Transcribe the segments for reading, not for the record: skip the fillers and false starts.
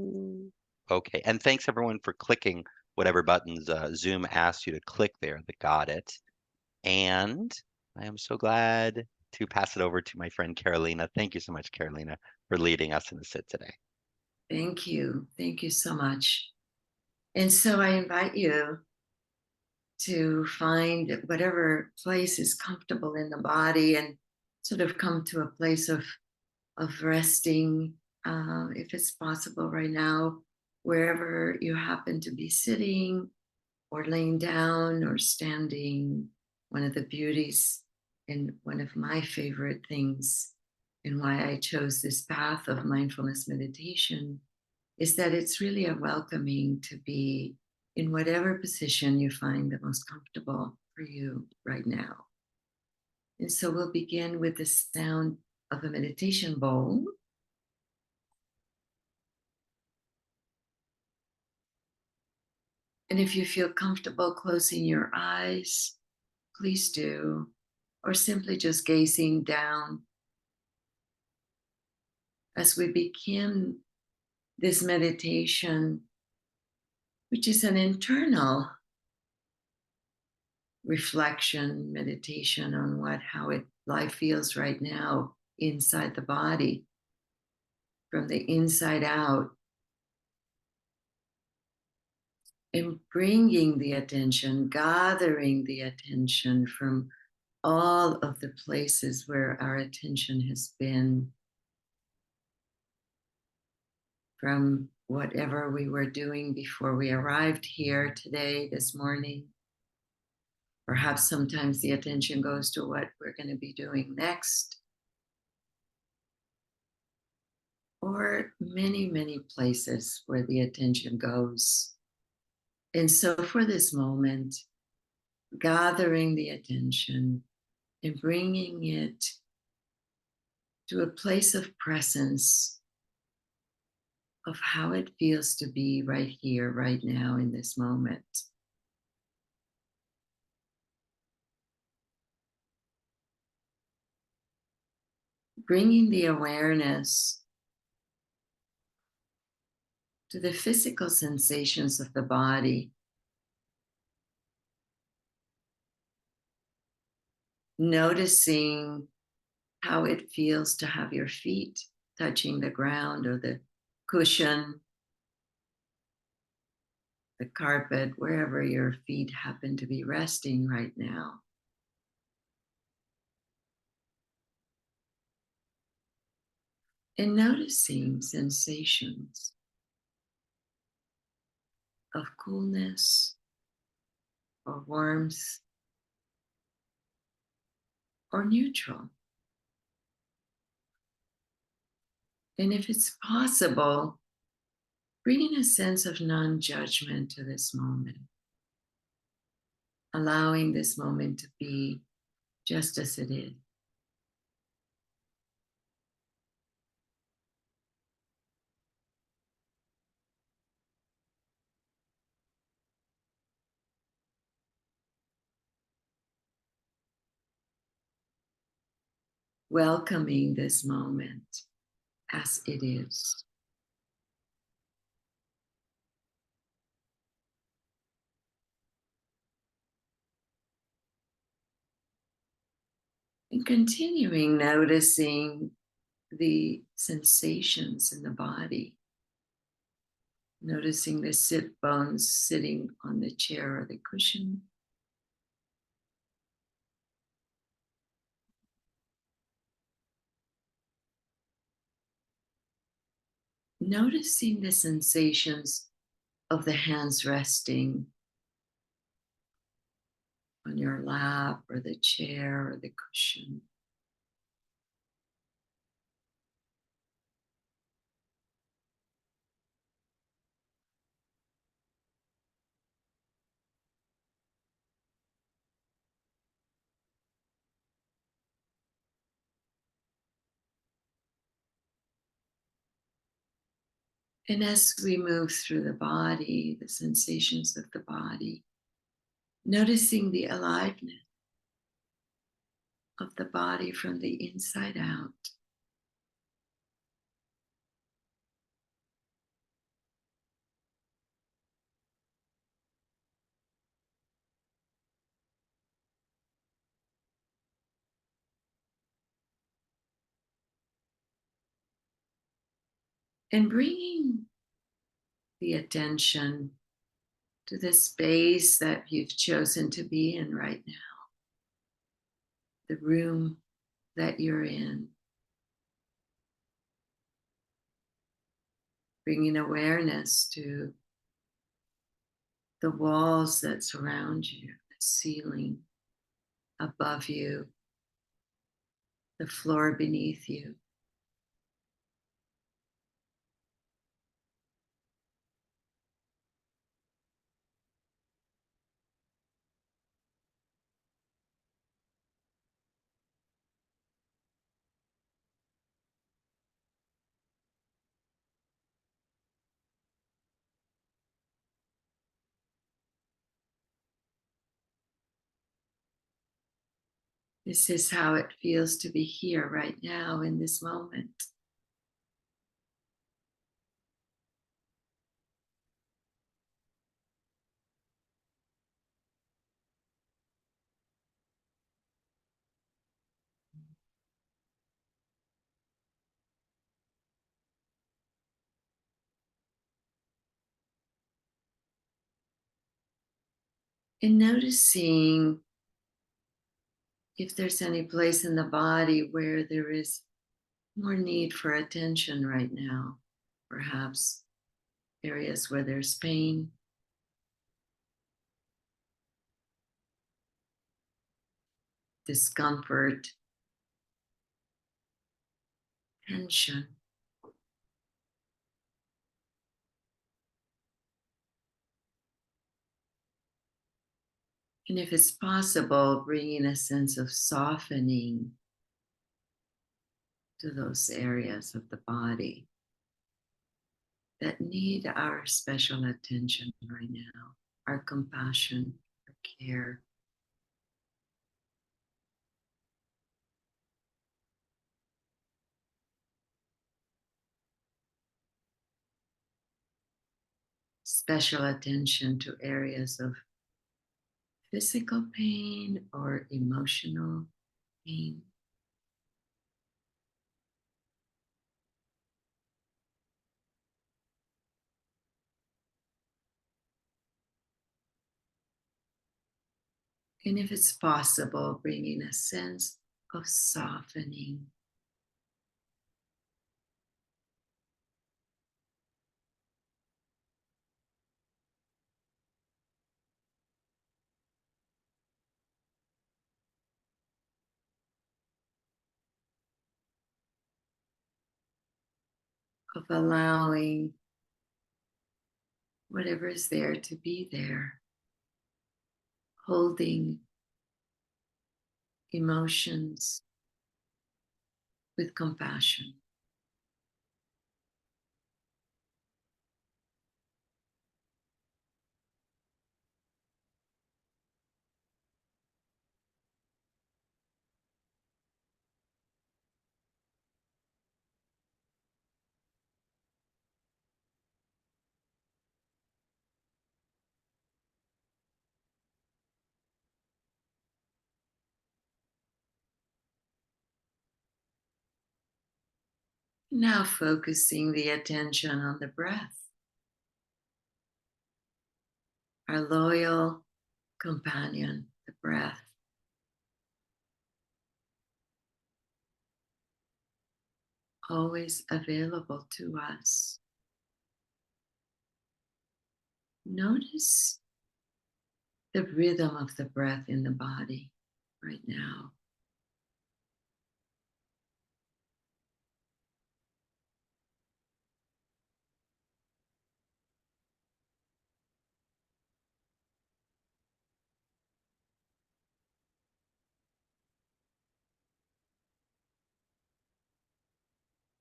Okay, and thanks everyone for clicking whatever buttons Zoom asked you to click there that got it. And I am so glad to pass it over to my friend Carolina. Thank you so much, Carolina, for leading us in the sit today. Thank you. Thank you so much. And so I invite you to find whatever place is comfortable in the body and sort of come to a place of resting, if it's possible right now, wherever you happen to be sitting or laying down or standing. One of the beauties and one of my favorite things and why I chose this path of mindfulness meditation is that it's really a welcoming to be in whatever position you find the most comfortable for you right now. And so we'll begin with the sound of a meditation bowl. And if you feel comfortable closing your eyes, please do, or simply just gazing down as we begin this meditation, which is an internal reflection meditation on life feels right now inside the body, from the inside out, and bringing the attention, gathering the attention from all of the places where our attention has been, from whatever we were doing before we arrived here today, this morning. Perhaps sometimes the attention goes to what we're going to be doing next, or many, many places where the attention goes. And so for this moment, gathering the attention and bringing it to a place of presence of how it feels to be right here, right now, in this moment. Bringing the awareness to the physical sensations of the body, noticing how it feels to have your feet touching the ground or the cushion, the carpet, wherever your feet happen to be resting right now. And noticing sensations of coolness or warmth or neutral. And if it's possible, bringing a sense of non-judgment to this moment, allowing this moment to be just as it is. Welcoming this moment as it is. And continuing noticing the sensations in the body, noticing the sit bones sitting on the chair or the cushion. Noticing the sensations of the hands resting on your lap or the chair or the cushion. And as we move through the body, the sensations of the body, noticing the aliveness of the body from the inside out. And bringing the attention to the space that you've chosen to be in right now, the room that you're in, bringing awareness to the walls that surround you, the ceiling above you, the floor beneath you. This is how it feels to be here right now in this moment. And noticing if there's any place in the body where there is more need for attention right now, perhaps areas where there's pain, discomfort, tension. And if it's possible, bringing a sense of softening to those areas of the body that need our special attention right now, our compassion, our care. Special attention to areas of physical pain or emotional pain. And if it's possible, bringing a sense of softening. Of allowing whatever is there to be there, holding emotions with compassion. Now focusing the attention on the breath, our loyal companion, the breath, always available to us. Notice the rhythm of the breath in the body right now.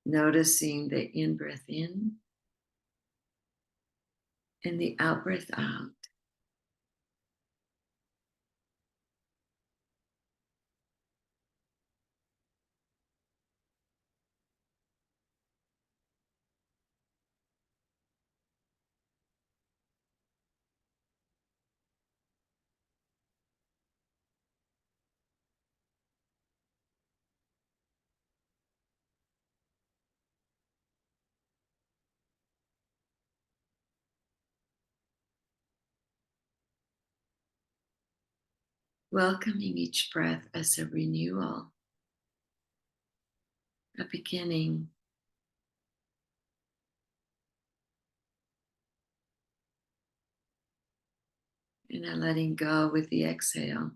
Noticing the in breath in and the out breath out. welcoming each breath as a renewal, a beginning, and a letting go with the exhale.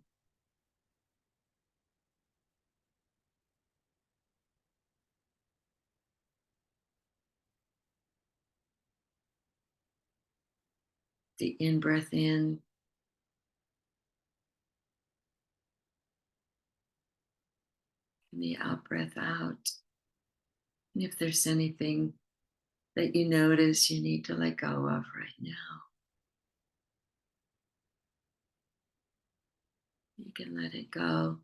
The in breath in, and the out breath out. And if there's anything that you notice you need to let go of right now, you can let it go,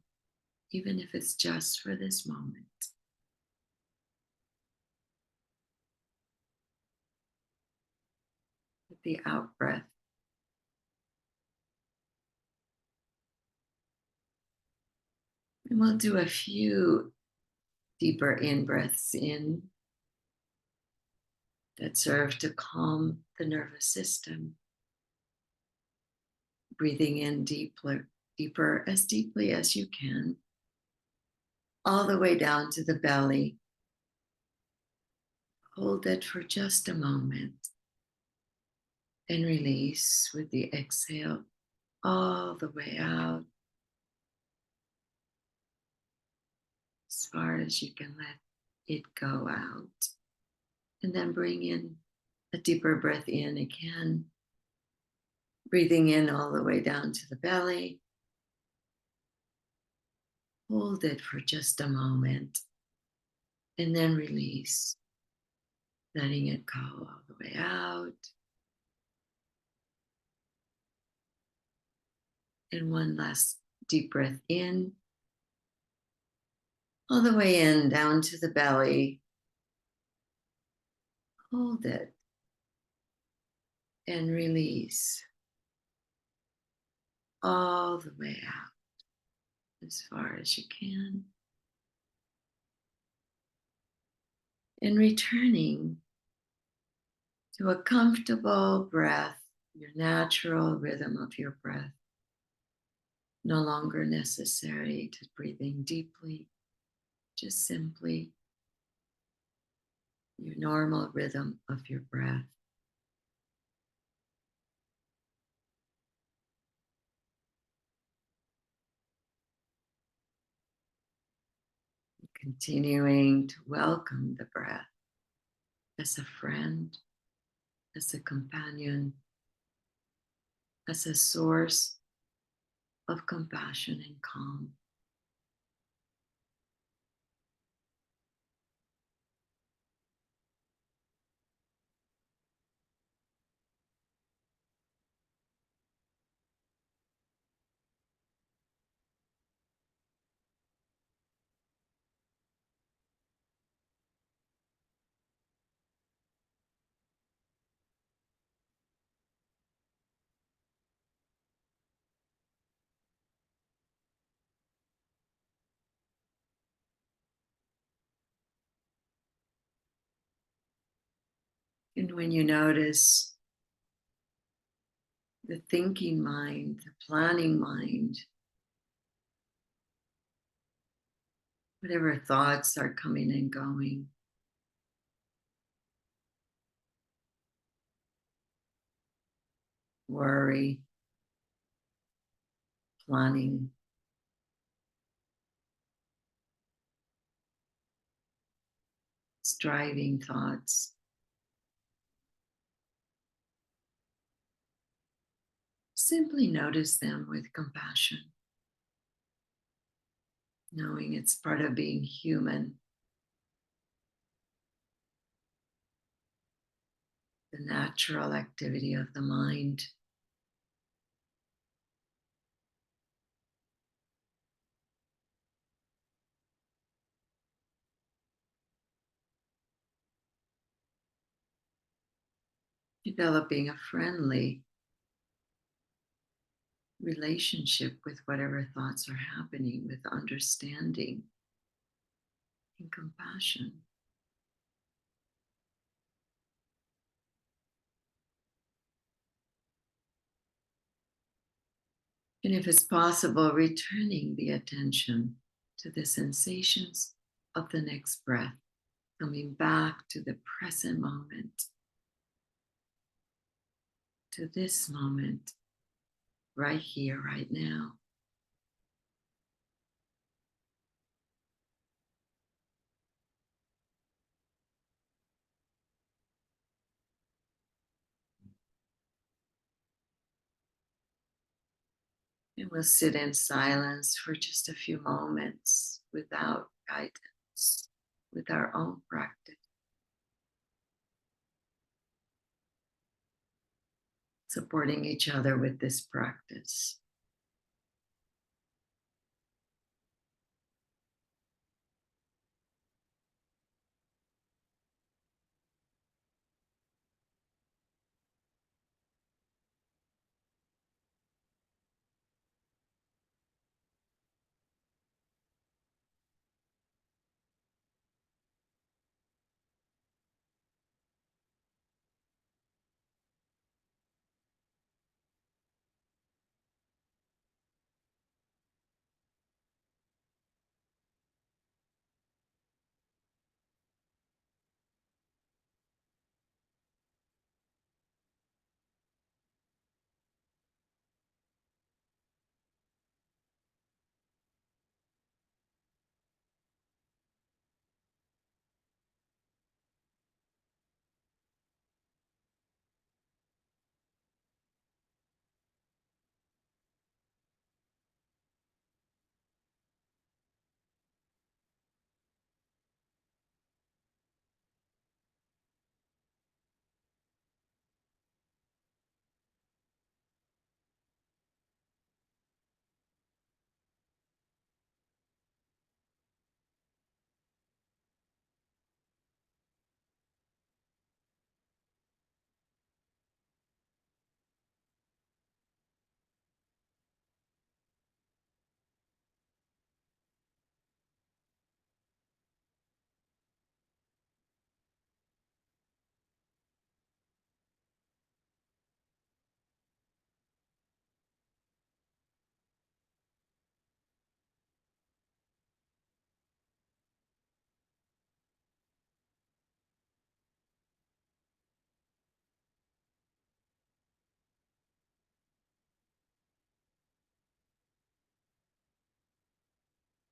even if it's just for this moment. With the out breath, and we'll do a few deeper in breaths in that serve to calm the nervous system. Breathing in deeper, as deeply as you can, all the way down to the belly. Hold it for just a moment and release with the exhale all the way out, as far as you can let it go out. And then bring in a deeper breath in again, breathing in all the way down to the belly. Hold it for just a moment and then release, letting it go all the way out. And one last deep breath in, all the way in down to the belly. Hold it and release all the way out as far as you can. And returning to a comfortable breath, your natural rhythm of your breath. No longer necessary to breathing deeply, just simply your normal rhythm of your breath. Continuing to welcome the breath as a friend, as a companion, as a source of compassion and calm. And when you notice the thinking mind, the planning mind, whatever thoughts are coming and going, worry, planning, striving thoughts, simply notice them with compassion, knowing it's part of being human, the natural activity of the mind. Developing a friendly relationship with whatever thoughts are happening, with understanding and compassion. And if it's possible, returning the attention to the sensations of the next breath, coming back to the present moment, to this moment, right here, right now. And we'll sit in silence for just a few moments without guidance, with our own practice, supporting each other with this practice.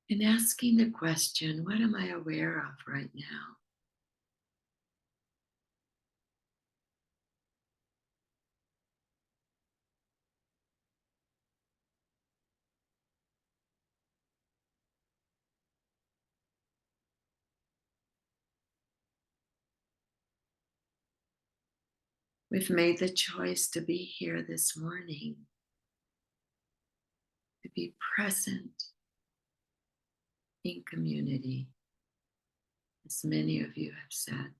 And asking the question, what am I aware of right now? We've made the choice to be here this morning, to be present in community, as many of you have said.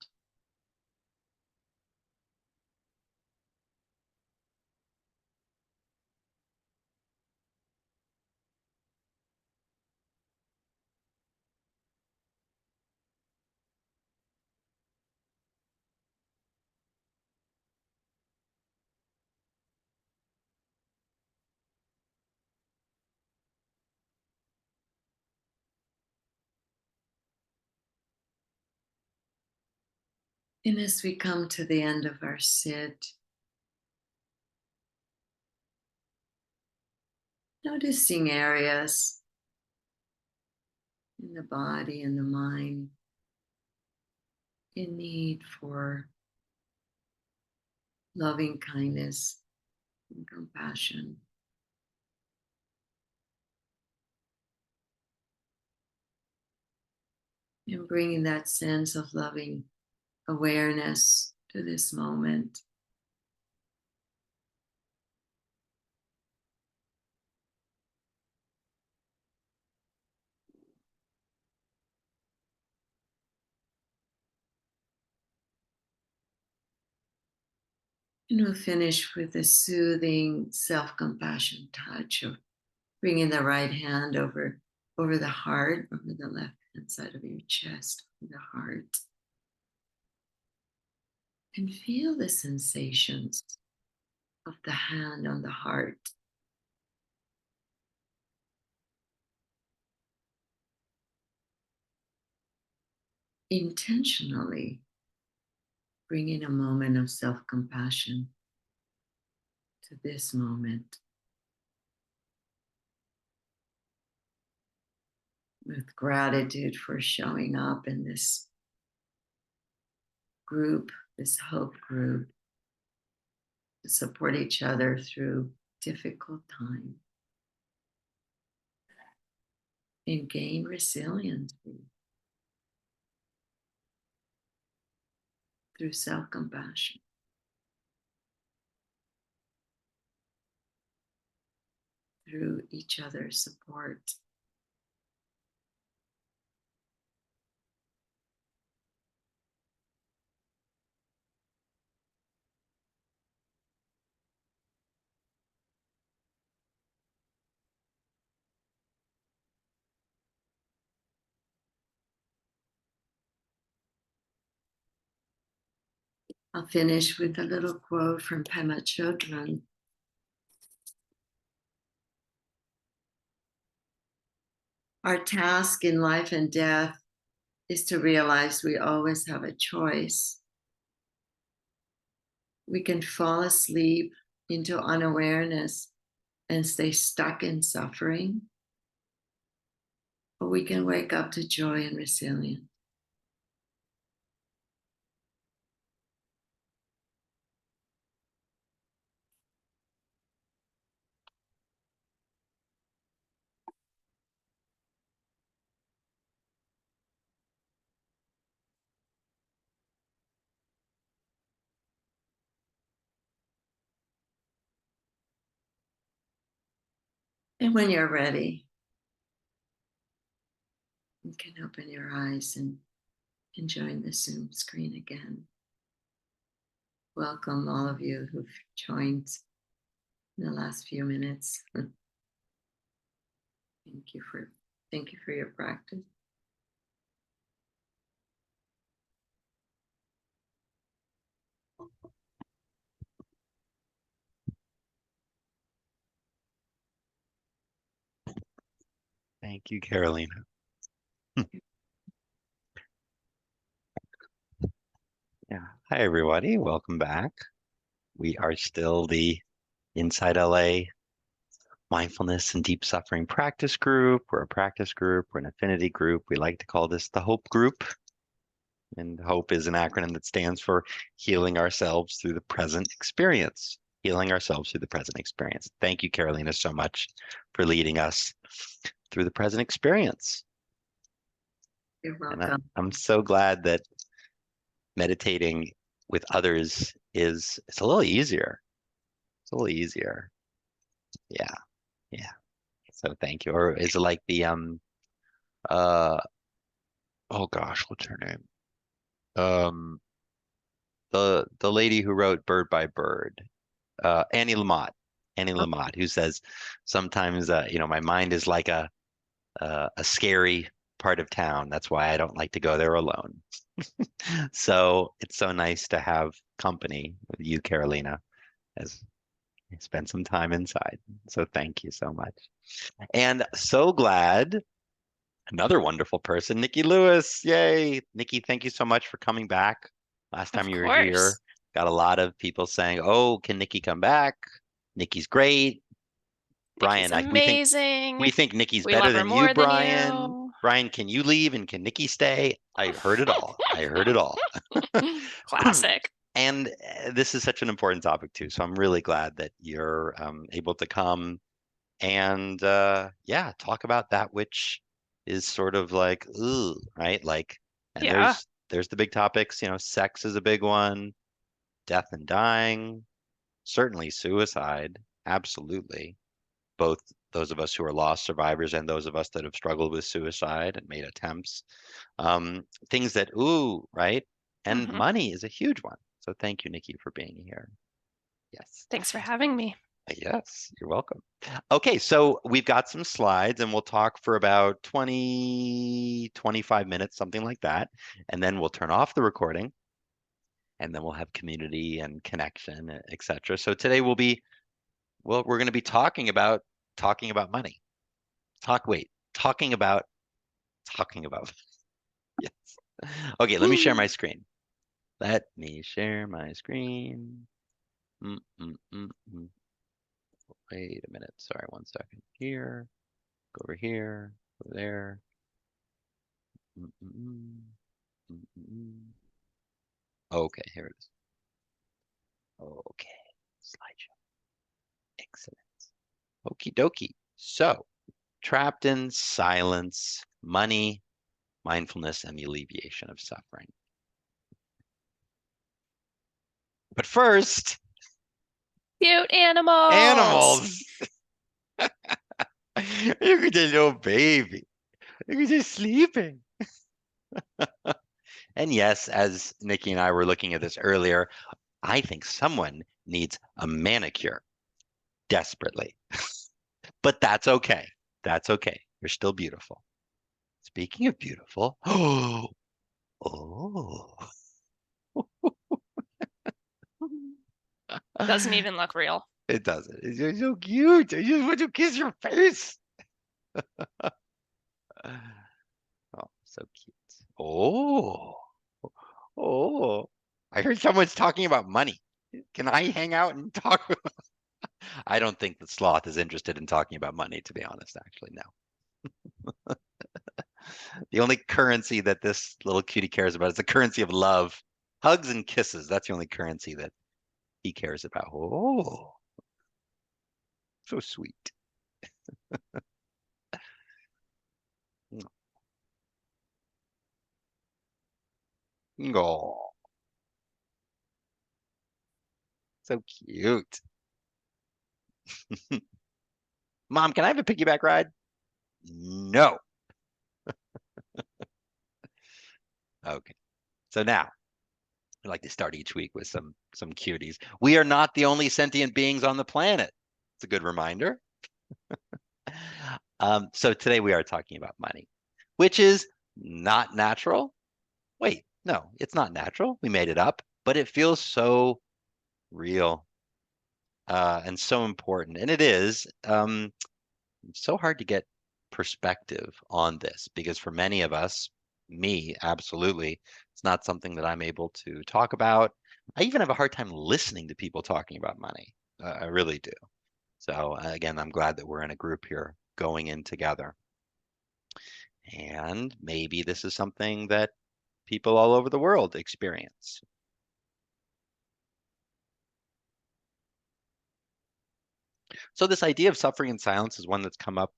And as we come to the end of our sit, noticing areas in the body and the mind in need for loving kindness and compassion. And bringing that sense of loving awareness to this moment. And we'll finish with a soothing self-compassion touch of bringing the right hand over the heart, over the left hand side of your chest, over the heart. And feel the sensations of the hand on the heart. intentionally bringing a moment of self-compassion to this moment with gratitude for showing up in this group, this H.O.P.E group, to support each other through difficult times and gain resiliency through self-compassion. Through each other's support. I'll finish with a little quote from Pema Chodron. Our task in life and death is to realize we always have a choice. We can fall asleep into unawareness and stay stuck in suffering, or we can wake up to joy and resilience. And when you're ready, you can open your eyes and join the Zoom screen again. Welcome all of you who've joined in the last few minutes. Thank you for your practice. Thank you, Carolina. Yeah. Hi, everybody. Welcome back. We are still the InsightLA Mindfulness and Deep Suffering Practice Group. We're a practice group. We're an affinity group. We like to call this the H.O.P.E group. And H.O.P.E is an acronym that stands for Healing Ourselves Through the Present Experience. Healing ourselves through the present experience. Thank you, Carolina, so much for leading us through the present experience. You're And welcome. I'm so glad that meditating with others it's a little easier. It's a little easier. Yeah. Yeah. So thank you. Or is it like the oh gosh, what's her name? Um the lady who wrote Bird by Bird, Annie Lamott. Annie Lamott, who says sometimes my mind is like a scary part of town. That's why I don't like to go there alone. So it's so nice to have company with you, Carolina, as I spend some time inside. So thank you so much. And so glad another wonderful person, Nikki Lewis. Yay. Nikki, thank you so much for coming back. Last time Of you were here, course. got a lot of people saying, "Oh, can Nikki come back? Nikki's great." Nikki's Brian, we amazing. think Nikki's We better love her than you, more than Brian. you. Brian, can you leave and can Nikki stay? I heard it all. I heard it all. Classic. And this is such an important topic too. So I'm really glad that you're able to come and yeah, talk about that which is sort of like, ooh, right? Like, and Yeah. there's the big topics, sex is a big one, death and dying, certainly suicide, absolutely. Both those of us who are lost survivors and those of us that have struggled with suicide and made attempts. Things that, ooh, right? And hmm money is a huge one. So thank you, Nikki, for being here. Yes. Thanks for having me. Yes, you're welcome. Okay, so we've got some slides and we'll talk for about 20, 25 minutes, something like that. And then we'll turn off the recording and then we'll have community and connection, etc. So today we're going to be talking about money. Talking about, yes. Okay, let me share my screen. Let me share my screen. Mm, mm, mm, mm. Wait a minute. Sorry, 1 second. Here, go over here, go there. Mm, mm, mm, mm, mm. Okay, here it is. Okay, slideshow. Excellent. Okie dokie. So, trapped in silence, money, mindfulness, and the alleviation of suffering. But first, Cute animals. animals. Look at the little baby. Look at just sleeping. And yes, as Nikki and I were looking at this earlier, I think someone needs a manicure desperately. But that's okay. That's okay. You're still beautiful. Speaking of beautiful, oh, Doesn't even look real. it doesn't. It's just so cute. I just want to kiss your face. Oh, so cute. Oh, oh. I heard someone's talking about money. Can I hang out and talk? I don't think the sloth is interested in talking about money, to be honest, actually, no. The only currency that this little cutie cares about is the currency of love. Hugs and kisses. That's the only currency that he cares about. Oh, so sweet. Oh, so cute. Mom, can I have a piggyback ride? No. Okay. So now I like to start each week with some cuties. We are not the only sentient beings on the planet. It's a good reminder. So today we are talking about money, which is not natural. Wait, no, it's not natural. We made it up, but it feels so real and so important. And it is so hard to get perspective on this because for many of us, me, absolutely, it's not something that I'm able to talk about. I even have a hard time listening to people talking about money. I really do. So again, I'm glad that we're in a group here going in together. And maybe this is something that people all over the world experience. So this idea of suffering in silence is one that's come up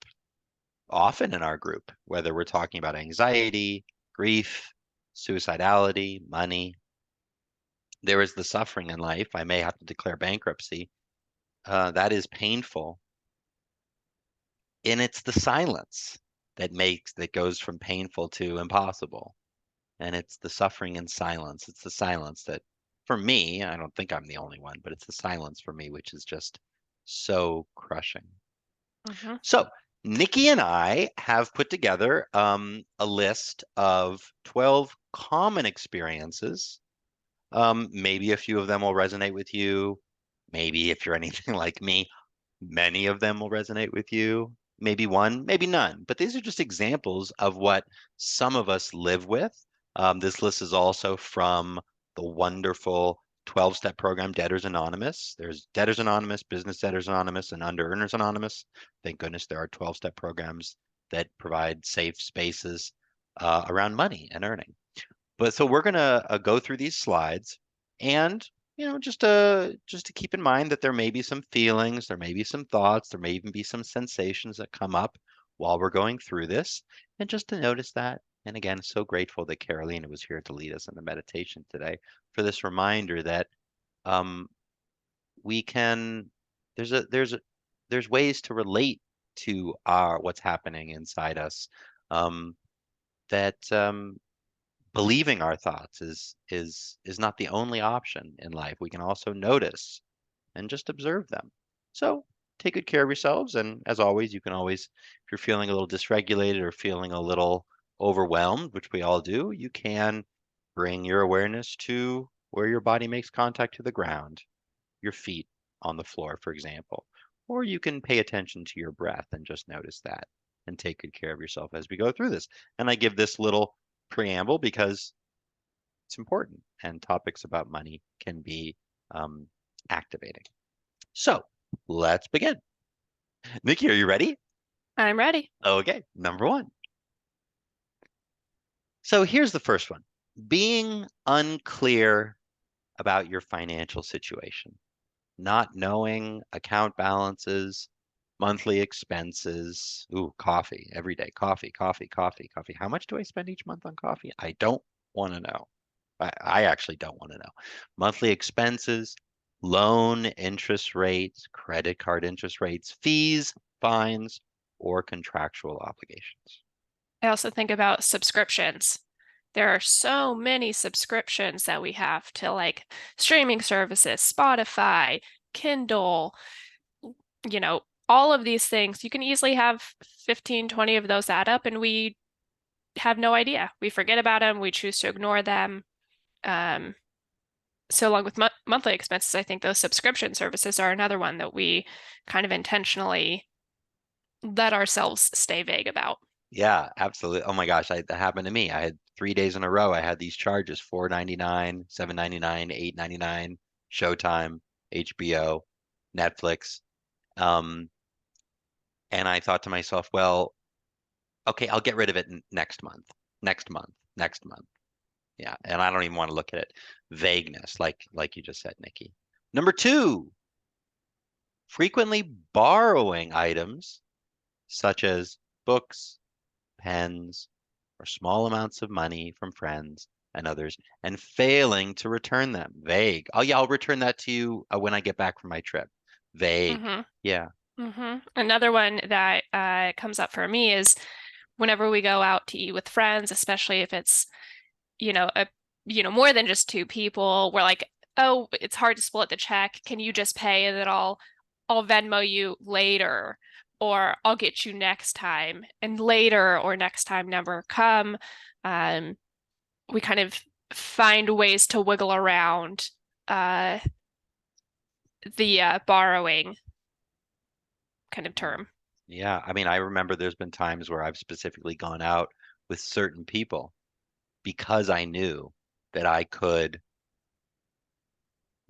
often in our group, whether we're talking about anxiety, grief, suicidality, money. There is the suffering in life. I may have to declare bankruptcy. That is painful. And it's the silence that goes from painful to impossible. And it's the suffering in silence. It's the silence that, for me, I don't think I'm the only one, but it's the silence for me, which is just so crushing. Mm-hmm. So Nikki and I have put together a list of 12 common experiences. Maybe a few of them will resonate with you. Maybe if you're anything like me, many of them will resonate with you. Maybe one, maybe none. But these are just examples of what some of us live with. This list is also from the wonderful 12-step program, Debtors Anonymous. There's Debtors Anonymous, Business Debtors Anonymous, and Under Earners Anonymous. Thank goodness there are 12-step programs that provide safe spaces around money and earning. But so we're gonna go through these slides, and just to keep in mind that there may be some feelings, there may be some thoughts, there may even be some sensations that come up while we're going through this, and just to notice that. And again, so grateful that Carolina was here to lead us in the meditation today for this reminder that um, we can there's ways to relate to our what's happening inside us that believing our thoughts is not the only option in life. We can also notice and just observe them. So take good care of yourselves. And as always, you can always, if you're feeling a little dysregulated or feeling a little overwhelmed, which we all do, you can bring your awareness to where your body makes contact to the ground, your feet on the floor, for example. Or you can pay attention to your breath and just notice that and take good care of yourself as we go through this. And I give this little preamble because it's important and topics about money can be activating. So let's begin. Nikki, are you ready? I'm ready. Okay, number one. So here's the first one. Being unclear about your financial situation, not knowing account balances, monthly expenses. Ooh, coffee every day. Coffee, coffee, coffee, coffee. How much do I spend each month on coffee? I don't want to know. I actually don't want to know. Monthly expenses, loan interest rates, credit card interest rates, fees, fines, or contractual obligations. I also think about subscriptions. There are so many subscriptions that we have to like streaming services, Spotify, Kindle, all of these things. You can easily have 15, 20 of those add up and we have no idea. We forget about them. We choose to ignore them. Um, so along with monthly expenses, I think those subscription services are another one that we kind of intentionally let ourselves stay vague about. Yeah, absolutely. Oh my gosh, that happened to me. I had 3 days in a row. I had these charges, $4.99, $7.99, $8.99, Showtime, HBO, Netflix. Um, and I thought to myself, well, okay, I'll get rid of it next month, next month, next month. Yeah, and I don't even want to look at it. Vagueness, like you just said, Nikki. Number two, frequently borrowing items such as books, pens, or small amounts of money from friends and others and failing to return them. Vague. Oh yeah, I'll return that to you when I get back from my trip. Vague. Mm-hmm. Yeah. Mm-hmm. Another one that comes up for me is whenever we go out to eat with friends, especially if it's, a more than just two people, we're like, oh, it's hard to split the check. Can you just pay and then I'll Venmo you later, or I'll get you next time, and later or next time never come. We kind of find ways to wiggle around uh, the borrowing kind of term. Yeah. I mean, I remember there's been times where I've specifically gone out with certain people because I knew that I could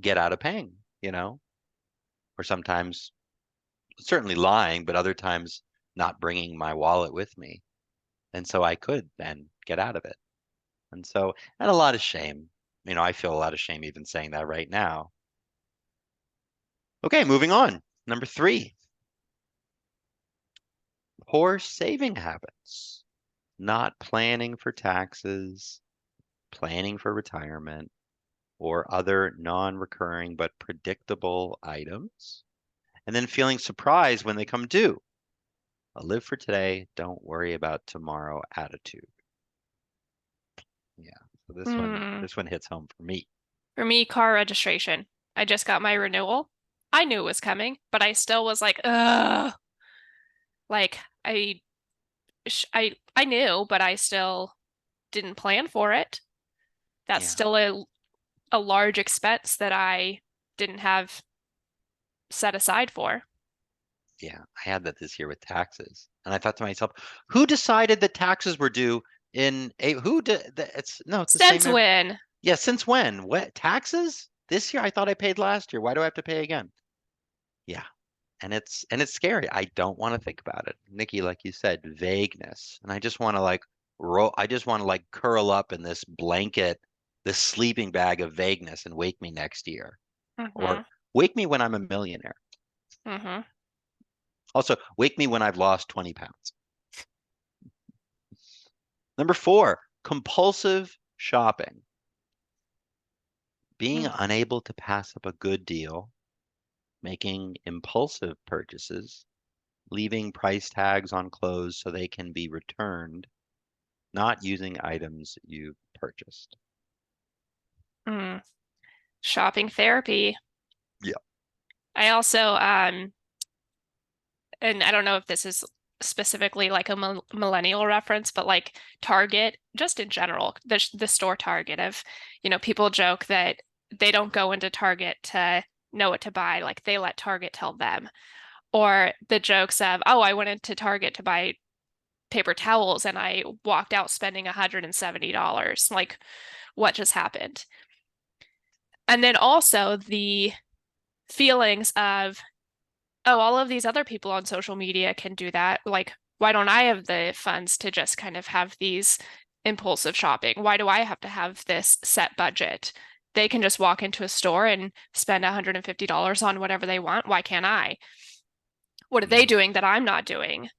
get out of paying, or sometimes certainly lying, but other times not bringing my wallet with me. And so I could then get out of it. And a lot of shame. I feel a lot of shame even saying that right now. Okay, moving on. Number three, poor saving habits. Not planning for taxes, planning for retirement, or other non-recurring but predictable items, and then feeling surprised when they come due. A live for today, don't worry about tomorrow attitude. Yeah. So this one, Mm. this one hits home for me. For me, car registration. I just got my renewal. I knew it was coming, but I still was like, ugh. Like I knew, but I still didn't plan for it. That's Yeah. still a large expense that I didn't have set aside for. Yeah, I had that this year with taxes. And I thought to myself, who decided that taxes were due in a who did it's no, it's the same Since when? yeah, since when? What taxes? This year? I thought I paid last year. Why do I have to pay again? Yeah. And it's scary. I don't want to think about it. Nikki, like you said, vagueness. And I just want to I just want to curl up in this blanket, this sleeping bag of vagueness and wake me next year. Or Mm-hmm. wake me when I'm a millionaire. Mm-hmm. Also, wake me when I've lost 20 pounds. Number four, compulsive shopping. Being unable to pass up a good deal, making impulsive purchases, leaving price tags on clothes so they can be returned, not using items you purchased. Mm. Shopping therapy. Yeah. I also and I don't know if this is specifically like a millennial reference, but like Target, just in general, the store Target of, people joke that they don't go into Target to know what to buy, like they let Target tell them. Or the jokes of, oh, I went into Target to buy paper towels and I walked out spending $170. Like, what just happened? And then also the feelings of, oh, all of these other people on social media can do that. Like, why don't I have the funds to just kind of have these impulsive shopping? Why do I have to have this set budget? They can just walk into a store and spend $150 on whatever they want. Why can't I? What are they Yeah. doing that I'm not doing?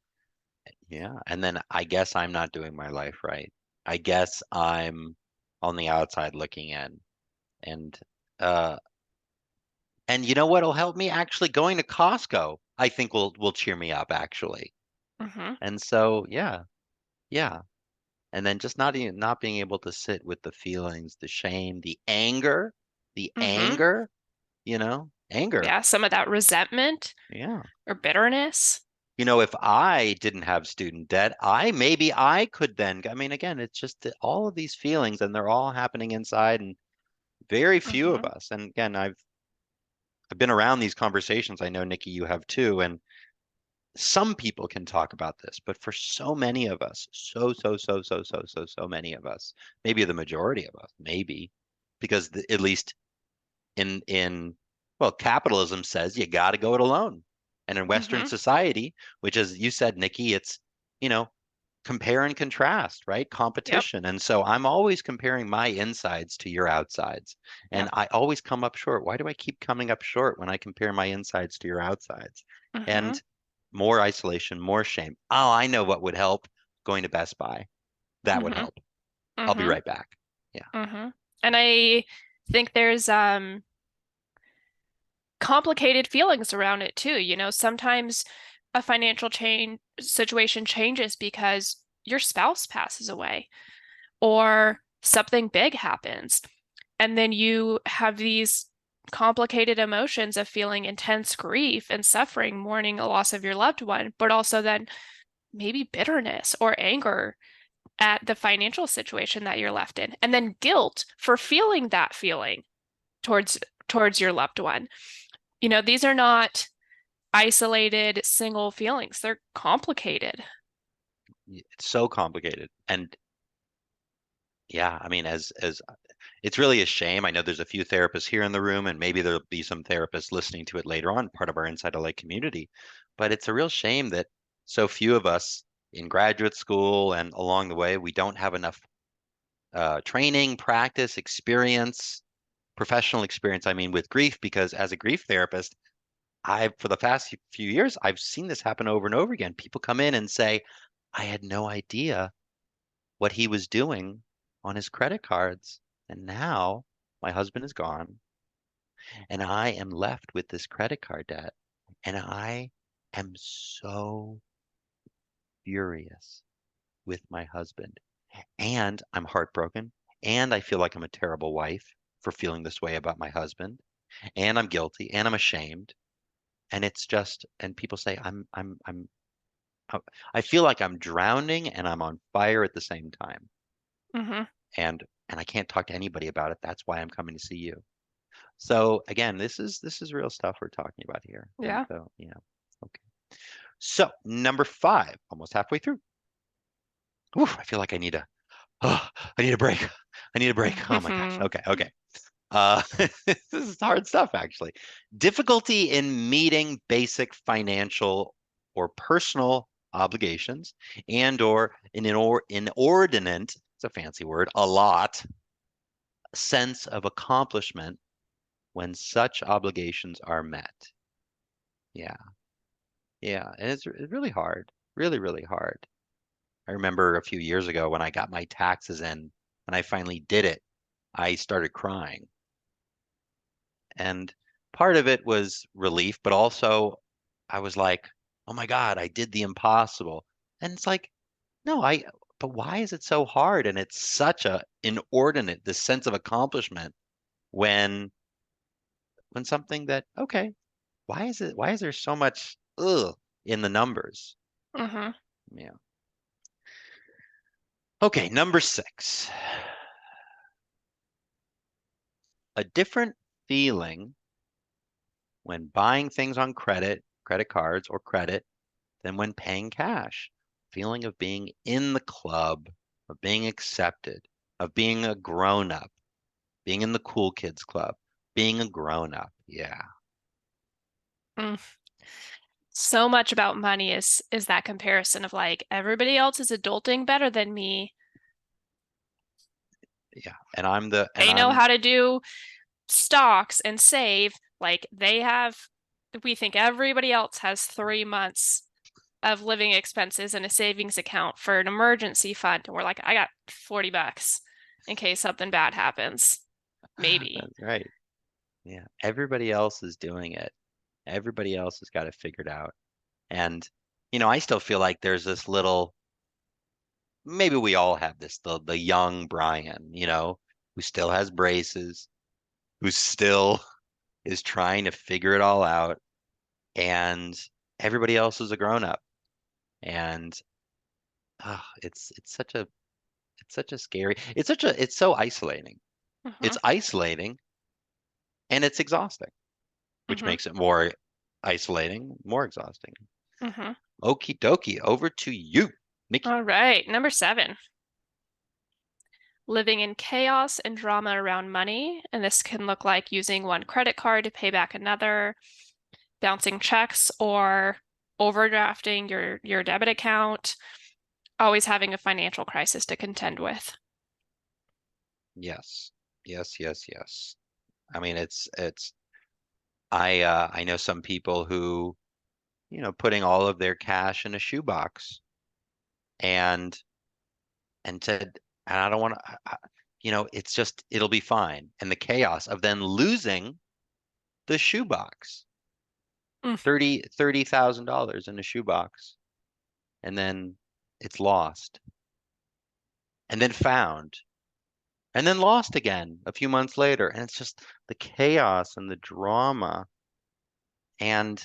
Yeah. And then I guess I'm not doing my life right. I guess I'm on the outside looking in. And uh and you know what'll help me? Actually going to Costco, I think will cheer me up actually. Mm-hmm. And so yeah, yeah. And then just not being able to sit with the feelings, the shame, the Mm-hmm. anger, you know, anger. Yeah, some of that resentment Yeah. or bitterness. You know, if I didn't have student debt, maybe I could then, I mean, again, it's just that all of these feelings and they're all happening inside and very few of Mm-hmm. us. And again, I've been around these conversations. I know Nikki, you have too. And some people can talk about this, but for so many of us, so many of us, maybe the majority of us, maybe, because at least in well, capitalism says you got to go it alone. And in Western Mm-hmm. society, which is you said, Nikki, it's, you know, compare and contrast, right? Yep. Competition. And so I'm always comparing my insides to your outsides. And Yep. I always come up short. Why do I keep coming up short when I compare my insides to your outsides? Mm-hmm. And more isolation, more shame. Oh, I know what would help. Going to Best Buy. That would Mm-hmm. help. I'll be Mm-hmm. right back. Yeah. Mm-hmm. And I think there's complicated feelings around it too. You know, sometimes a financial change situation changes because your spouse passes away or something big happens. And then you have these complicated emotions of feeling intense grief and suffering, mourning a loss of your loved one, but also then maybe bitterness or anger at the financial situation that you're left in, and then guilt for feeling that feeling towards towards your loved one. You know, these are not isolated single feelings. They're complicated. It's so complicated. And yeah, I mean, as it's really a shame. I know there's a few therapists here in the room, and maybe there'll be some therapists listening to it later on, part of our InsightLA community. But it's a real shame that so few of us in graduate school and along the way, we don't have enough training, practice, experience, professional experience. I mean, with grief, because as a grief therapist, for the past few years, I've seen this happen over and over again. People come in and say, I had no idea what he was doing on his credit cards. And now my husband is gone and I am left with this credit card debt. And I am so furious with my husband. And I'm heartbroken. And I feel like I'm a terrible wife for feeling this way about my husband. And I'm guilty and I'm ashamed. And it's just, and people say, I feel like I'm drowning and I'm on fire at the same time. Hmm. And I can't talk to anybody about it. That's why I'm coming to see you. So again, this is real stuff we're talking about here. And Yeah. so, yeah. Okay. So number 5, almost halfway through. Ooh, I feel like oh, I need a break. I need a break. Oh my gosh. Hmm. Okay. Okay. This is hard stuff, actually. Difficulty in meeting basic financial or personal obligations and or inordinate, it's a fancy word, a lot, sense of accomplishment when such obligations are met. Yeah, yeah, and it's really hard, really, really hard. I remember a few years ago when I got my taxes in and I finally did it, I started crying. And part of it was relief, but also I was like, oh my God, I did the impossible. And it's like, no, but why is it so hard? And it's such a inordinate, this sense of accomplishment when something that, okay, why is there so much ugh in the numbers? Hmm. Yeah. Okay, number 6. A different feeling when buying things on credit cards or credit than when paying cash. feeling of being in the club, of being accepted, of being a grown up, being in the cool kids club, being a grown up. Yeah. Mm. So much about money is that comparison of like everybody else is adulting better than me. Yeah. And I'm the, and They know I'm, how to do stocks and save. Like we think everybody else has 3 months of living expenses and a savings account for an emergency fund. And we're like, I got $40 in case something bad happens. Maybe. that's right. Yeah. Everybody else is doing it. Everybody else has got it figured out. And, I still feel like there's this little, maybe we all have this, the young Brian, who still has braces, who still is trying to figure it all out. And everybody else is a grown up. And it's such a scary, it's so isolating. Hmm. It's isolating and it's exhausting, which Hmm. makes it more isolating, more exhausting. Hmm. Okie dokie, over to you, Nikki. All right. Number 7, living in chaos and drama around money. And this can look like using one credit card to pay back another, bouncing checks, or overdrafting your debit account, always having a financial crisis to contend with. Yes, yes, yes, yes. I mean, I know some people who, putting all of their cash in a shoebox and said, and I don't want to, it's just, it'll be fine. And the chaos of then losing the shoebox, Mm. $30,000 in a shoebox, and then it's lost, and then found, and then lost again a few months later. And it's just the chaos and the drama and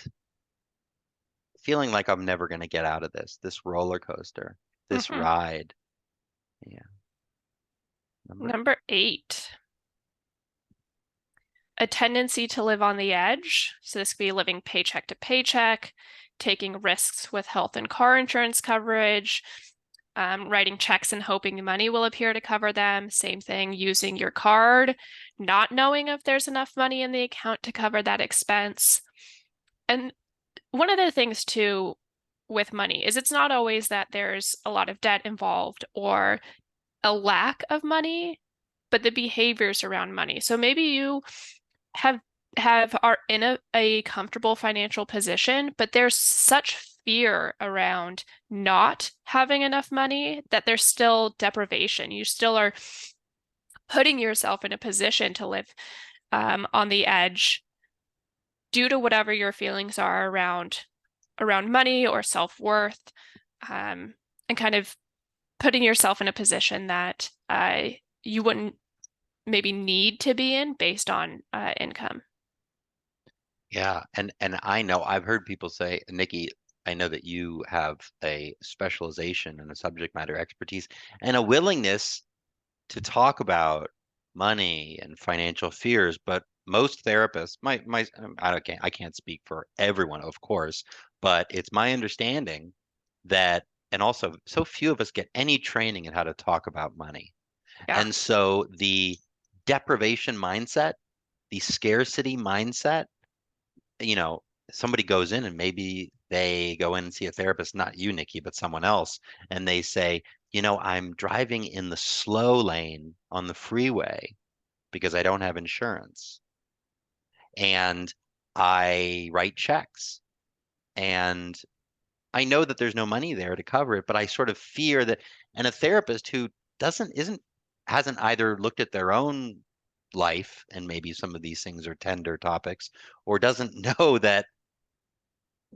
feeling like I'm never going to get out of this roller coaster, this Hmm. ride. Yeah. Number Number 8, a tendency to live on the edge. So this could be living paycheck to paycheck, taking risks with health and car insurance coverage, writing checks and hoping the money will appear to cover them. Same thing, using your card, not knowing if there's enough money in the account to cover that expense. And one of the things too with money is it's not always that there's a lot of debt involved or a lack of money, but the behaviors around money. So maybe you have are in a comfortable financial position, but there's such fear around not having enough money that there's still deprivation. You still are putting yourself in a position to live on the edge due to whatever your feelings are around money or self-worth, and kind of putting yourself in a position that you wouldn't maybe need to be in based on income. Yeah, and I know I've heard people say, Nikki, I know that you have a specialization and a subject matter expertise and a willingness to talk about money and financial fears, but most therapists, I can't speak for everyone, of course, but it's my understanding that, and also so few of us get any training in how to talk about money. Yeah. And so the deprivation mindset, the scarcity mindset, you know, somebody goes in and maybe they go in and see a therapist, not you, Nikki, but someone else, and they say, I'm driving in the slow lane on the freeway because I don't have insurance. And I write checks. And I know that there's no money there to cover it, but I sort of fear that, and a therapist who doesn't, isn't, hasn't either looked at their own life, and maybe some of these things are tender topics, or doesn't know that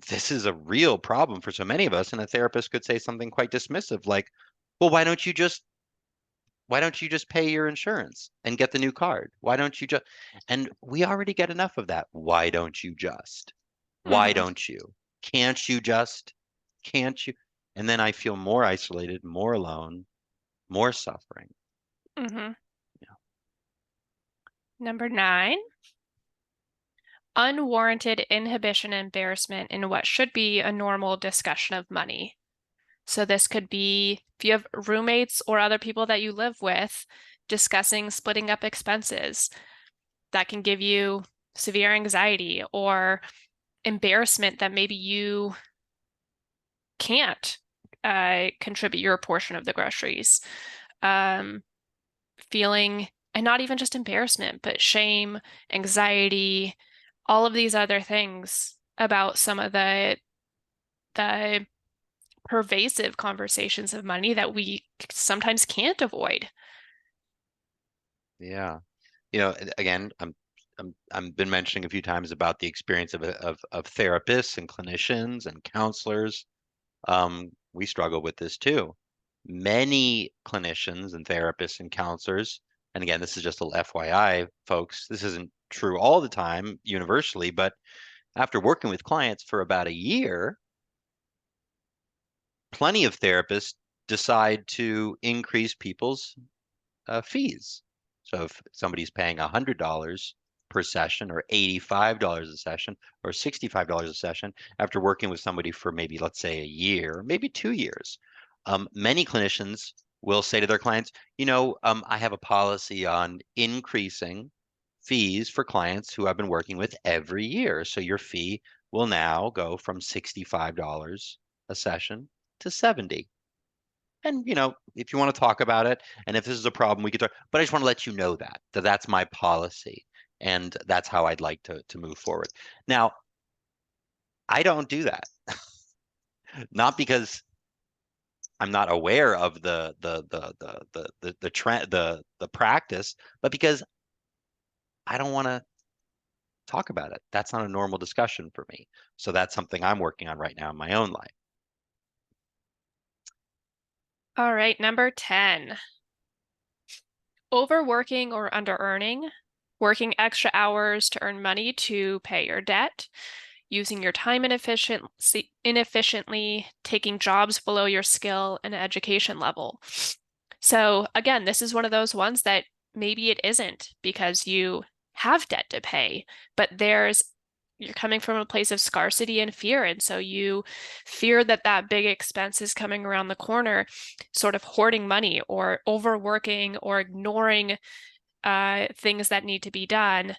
this is a real problem for so many of us. And a therapist could say something quite dismissive like, well, why don't you just pay your insurance and get the new card? Why don't you just, and we already get enough of that. Why don't you just? Why Hmm. don't you? Can't you just? Can't you? And then I feel more isolated, more alone, more suffering. Hmm. Yeah. Number 9, unwarranted inhibition and embarrassment in what should be a normal discussion of money. So this could be if you have roommates or other people that you live with, discussing splitting up expenses. That can give you severe anxiety or embarrassment that maybe you can't contribute your portion of the groceries. Um, feeling, and not even just embarrassment, but shame, anxiety, all of these other things about some of the pervasive conversations of money that we sometimes can't avoid. Yeah. You know, again, I'm been mentioning a few times about the experience of therapists and clinicians and counselors. We struggle with this too. Many clinicians and therapists and counselors, and again, this is just a FYI, folks, this isn't true all the time universally, but after working with clients for about a year, plenty of therapists decide to increase people's fees. So if somebody's paying $100 per session or $85 a session or $65 a session after working with somebody for maybe, let's say, a year, maybe 2 years, many clinicians will say to their clients, I have a policy on increasing fees for clients who I've been working with every year. So your fee will now go from $65 a session to 70. And if you want to talk about it, and if this is a problem, we could talk. But I just want to let you know that that's my policy, and that's how I'd like to move forward. Now, I don't do that, not because I'm not aware of the trend, the practice, but because I don't want to talk about it. That's not a normal discussion for me. So that's something I'm working on right now in my own life. All right, number 10. Overworking or under-earning, working extra hours to earn money to pay your debt, using your time inefficiently, taking jobs below your skill and education level. So again, this is one of those ones that maybe it isn't because you have debt to pay, but you're coming from a place of scarcity and fear. And so you fear that that big expense is coming around the corner, sort of hoarding money or overworking or ignoring things that need to be done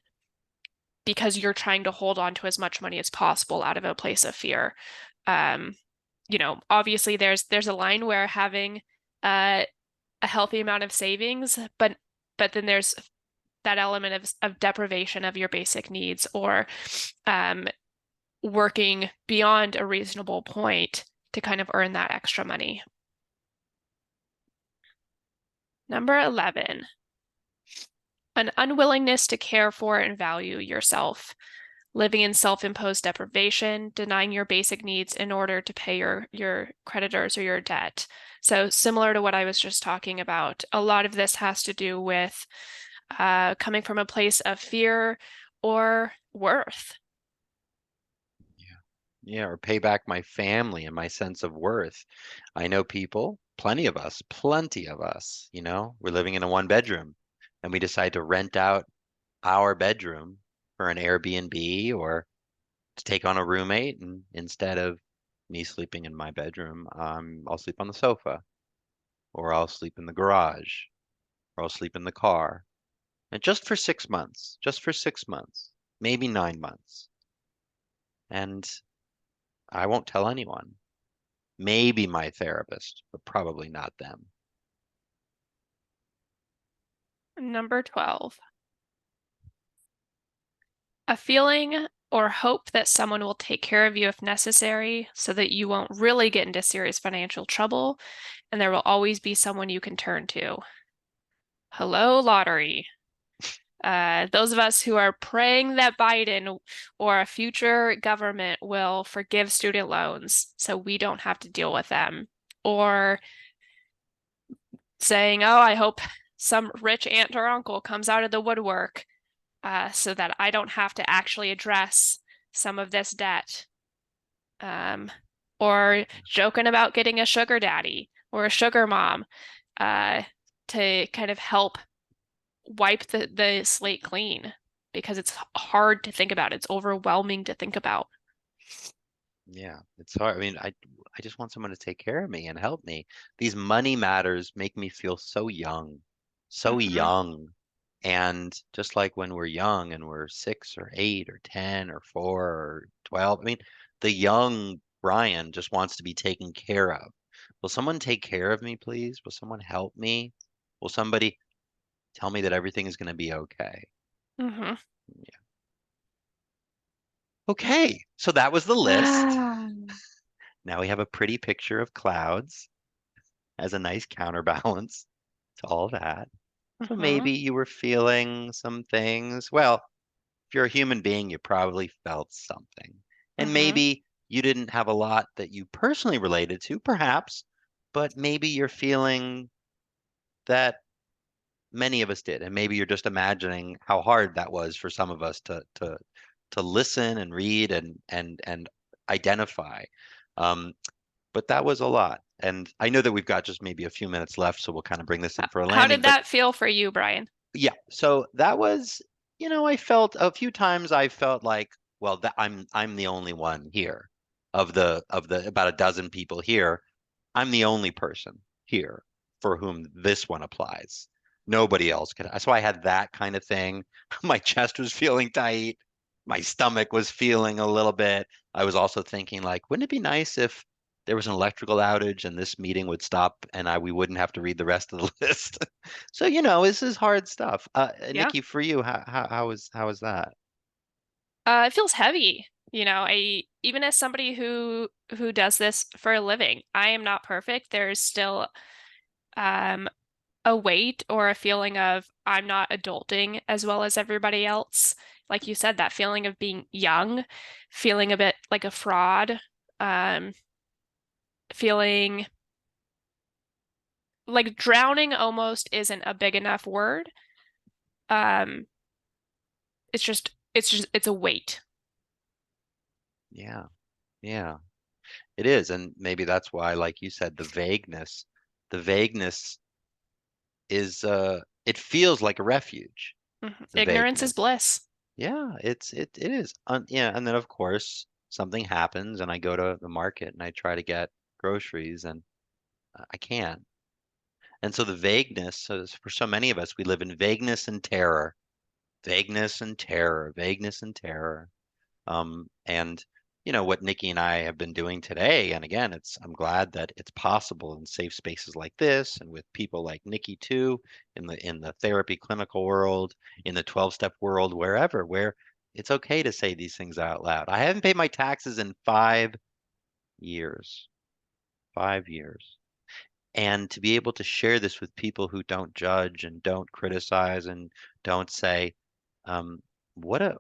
because you're trying to hold on to as much money as possible out of a place of fear. Um, obviously there's a line where having a healthy amount of savings, but then there's that element of deprivation of your basic needs or working beyond a reasonable point to kind of earn that extra money. Number 11, an unwillingness to care for and value yourself, living in self-imposed deprivation, denying your basic needs in order to pay your creditors or your debt. So similar to what I was just talking about, a lot of this has to do with coming from a place of fear or worth. Yeah, or pay back my family and my sense of worth. I know people, plenty of us, we're living in a one bedroom and we decide to rent out our bedroom for an Airbnb or to take on a roommate. And instead of me sleeping in my bedroom, I'll sleep on the sofa or I'll sleep in the garage or I'll sleep in the car. And just for 6 months, maybe 9 months. And I won't tell anyone. Maybe my therapist, but probably not them. Number 12, a feeling or hope that someone will take care of you if necessary so that you won't really get into serious financial trouble and there will always be someone you can turn to. Hello, lottery. Those of us who are praying that Biden or a future government will forgive student loans so we don't have to deal with them, or saying, oh, I hope some rich aunt or uncle comes out of the woodwork so that I don't have to actually address some of this debt. Or joking about getting a sugar daddy or a sugar mom to kind of help wipe the slate clean because it's hard to think about. It's overwhelming to think about. Yeah, it's hard. I mean, I just want someone to take care of me and help me. These money matters make me feel so young, so Hmm. young. And just like when we're young and we're 6 or 8 or 10 or 4 or 12, I mean, the young Brian just wants to be taken care of. Will someone take care of me, please? Will someone help me? Will somebody tell me that everything is going to be okay? Hmm. Yeah. Okay, so that was the list. Now we have a pretty picture of clouds as a nice counterbalance to all that. So Hmm. maybe you were feeling some things. Well, if you're a human being, you probably felt something. And Hmm. maybe you didn't have a lot that you personally related to, perhaps, but maybe you're feeling that many of us did. And maybe you're just imagining how hard that was for some of us to listen and read and identify. Um, but that was a lot. And I know that we've got just maybe a few minutes left, so we'll kind of bring this in for a How landing. did But that feel for you, Brian? yeah, so that was, I felt a few times I felt like, well, that I'm the only one here of the about a dozen people here. I'm the only person here for whom this one applies. Nobody else could. So I had that kind of thing. My chest was feeling tight. My stomach was feeling a little bit. I was also thinking like, wouldn't it be nice if there was an electrical outage and this meeting would stop and we wouldn't have to read the rest of the list. So, this is hard stuff. Yeah. Nikki, for you, how is that? It feels heavy. I even as somebody who does this for a living, I am not perfect. There's still um a weight or a feeling of I'm not adulting as well as everybody else. Like you said, that feeling of being young, feeling a bit like a fraud, um, feeling like drowning almost isn't a big enough word. Um, it's a weight. Yeah, yeah, it is. And maybe that's why, like you said, the vagueness it feels like a refuge, Mhm. the Ignorance is vagueness. bliss. Yeah, it is. Yeah, and then of course something happens and I go to the market and I try to get groceries and I can't. And so the vagueness, so for so many of us, we live in vagueness and terror, vagueness and terror, vagueness and terror. And what Nikki and I have been doing today, and again, I'm glad that it's possible in safe spaces like this, and with people like Nikki too, in the therapy clinical world, in the 12-step world, where it's okay to say these things out loud. I haven't paid my taxes in 5 years, 5 years. And to be able to share this with people who don't judge and don't criticize and don't say, um, what a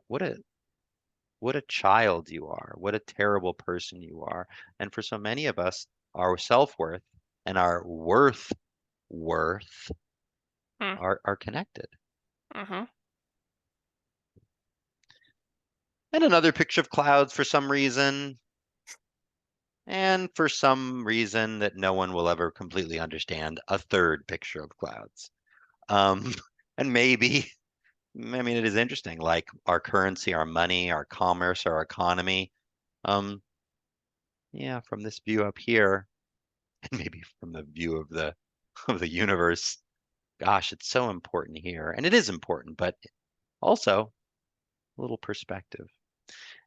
child you are, what a terrible person you are. And for so many of us, our self-worth and our worth Mm. are connected. Hmm. And another picture of clouds for some reason, and for some reason that no one will ever completely understand, a third picture of clouds. Um, and maybe, I mean, it is interesting, like our currency, our money, our commerce, our economy. Um, yeah, from this view up here, and maybe from the view of the universe, gosh, it's so important here. And it is important, but also a little perspective.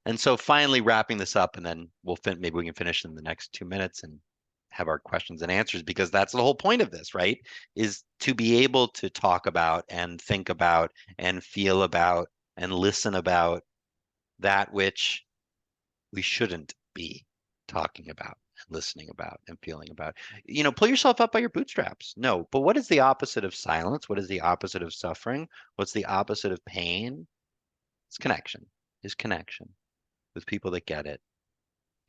And so finally wrapping this up, and then maybe we can finish in the next 2 minutes and have our questions and answers, because that's the whole point of this, right? Is to be able to talk about and think about and feel about and listen about that which we shouldn't be talking about and listening about and feeling about. Pull yourself up by your bootstraps. No, but what is the opposite of silence? What is the opposite of suffering? What's the opposite of pain? It's connection. Is connection with people that get it.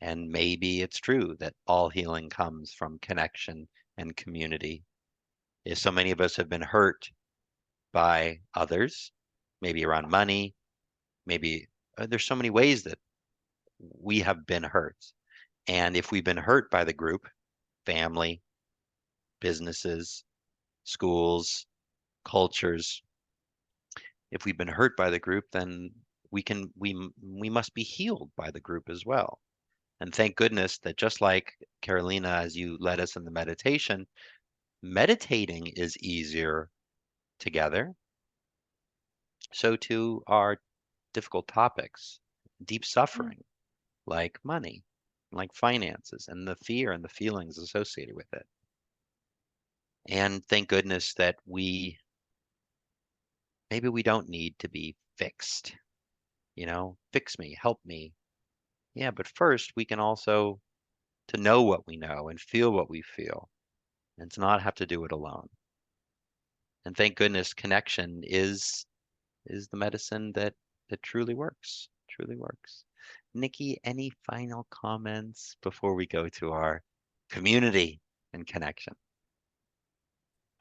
And maybe it's true that all healing comes from connection and community. If so many of us have been hurt by others, maybe around money, maybe there's so many ways that we have been hurt. And if we've been hurt by the group, family, businesses, schools, cultures, if we've been hurt by the group, then we must be healed by the group as well. And thank goodness that just like Carolina, as you led us in the meditation, meditating is easier together. So too are difficult topics, deep suffering, like money, like finances, and the fear and the feelings associated with it. And thank goodness that maybe we don't need to be fixed, fix me, help me. Yeah, but first we can also to know what we know and feel what we feel and to not have to do it alone. And thank goodness connection is the medicine that truly works, truly works. Nikki, any final comments before we go to our community and connection?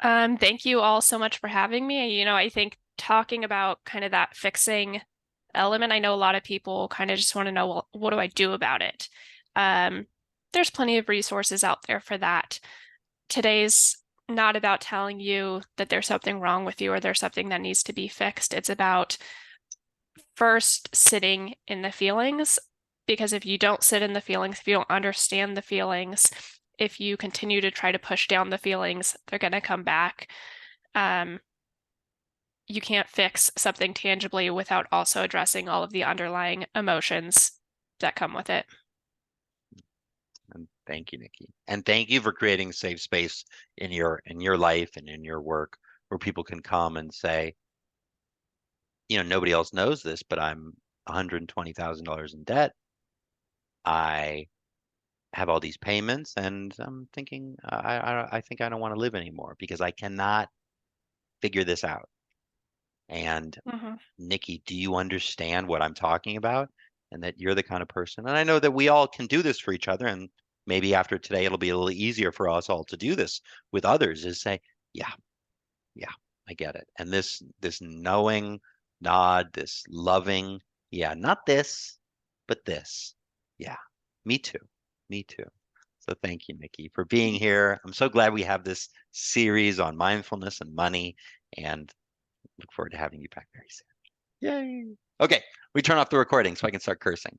Thank you all so much for having me. I think talking about kind of that fixing element, I know a lot of people kind of just want to know, well, what do I do about it? There's plenty of resources out there for that. Today's not about telling you that there's something wrong with you or there's something that needs to be fixed. It's about first sitting in the feelings, because if you don't sit in the feelings, if you don't understand the feelings, if you continue to try to push down the feelings, they're going to come back. You can't fix something tangibly without also addressing all of the underlying emotions that come with it. And thank you, Nikki. And thank you for creating a safe space in your life and in your work where people can come and say, nobody else knows this, but I'm $120,000 in debt. I have all these payments, and I'm thinking, I think I don't want to live anymore because I cannot figure this out. And Nikki, do you understand what I'm talking about? And that you're the kind of person, and I know that we all can do this for each other, and maybe after today it'll be a little easier for us all to do this with others, is say, yeah, yeah, I get it. And this knowing nod, this loving, yeah, not this, but this. Yeah, me too. Me too. So thank you, Nikki, for being here. I'm so glad we have this series on mindfulness and money, and look forward to having you back very soon. Yay. Okay, we turn off the recording so I can start cursing.